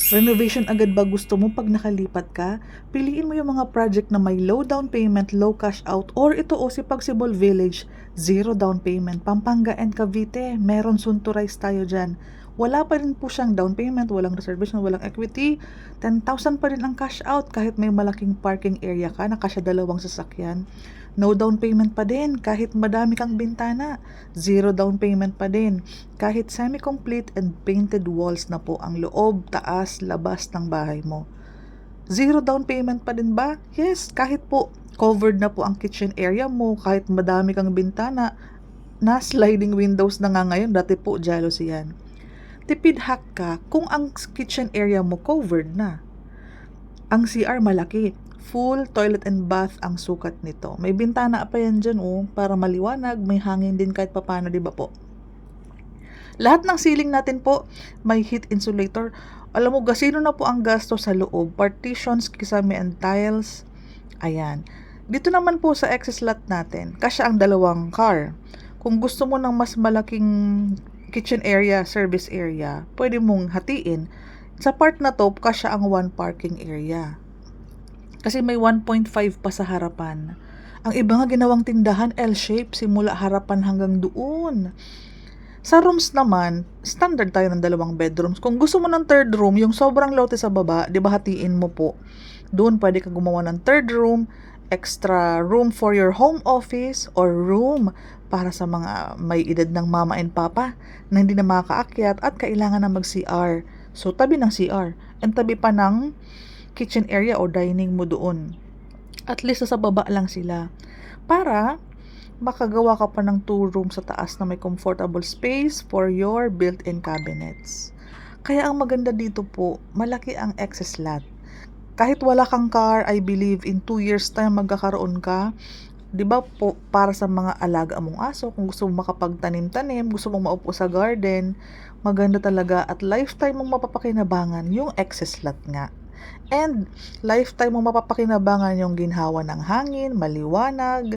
Renovation agad ba gusto mo pag nakalipat ka? Piliin mo yung mga project na may low down payment, low cash out, or ito o si Pagsibol Village, zero down payment, Pampanga and Cavite. Meron Sunturized tayo dyan. Wala pa rin po siyang down payment, walang reservation, walang equity. 10,000 pa rin ang cash out kahit may malaking parking area ka, nakasya dalawang sasakyan. No down payment pa din kahit madami kang bintana. Zero down payment pa din kahit semi-complete and painted walls na po ang loob, taas, labas ng bahay mo. Zero down payment pa din ba? Yes, kahit po covered na po ang kitchen area mo, kahit madami kang bintana, na sliding windows na nga ngayon, dati po jealousy yan. Tipid hack ka kung ang kitchen area mo covered na. Ang CR malaki. Full toilet and bath ang sukat nito. May bintana pa yan dyan para maliwanag, may hangin din kahit papano, di ba po? Lahat ng ceiling natin po may heat insulator. Alam mo, gasino na po ang gasto sa loob. Partitions, kisame and tiles. Ayan. Dito naman po sa excess lot natin, kasya ang dalawang car. Kung gusto mo ng mas malaking kitchen area, service area, pwede mong hatiin. Sa part na to, kasya ang one parking area. Kasi may 1.5 pa sa harapan. Ang iba nga ginawang tindahan, L-shape, simula harapan hanggang doon. Sa rooms naman, standard tayo ng 2 bedrooms. Kung gusto mo ng third room, yung sobrang lote sa baba, di ba hatiin mo po? Doon pwede ka gumawa ng third room, extra room for your home office, or room para sa mga may edad ng mama and papa na hindi na makakaakyat at kailangan na mag-CR. So, tabi ng CR. And tabi pa ng kitchen area o dining mo doon. At least sa baba lang sila. Para makagawa ka pa ng 2 rooms sa taas na may comfortable space for your built-in cabinets. Kaya ang maganda dito po, malaki ang excess lot. Kahit wala kang car, I believe in 2 years time magkakaroon ka. 'Di ba po, para sa mga alaga mong aso, kung gusto mong makapagtanim-tanim, gusto mong maupo sa garden, maganda talaga at lifetime mong mapapakinabangan yung excess lot nga. And lifetime mong mapapakinabangan yung ginhawa ng hangin, maliwanag,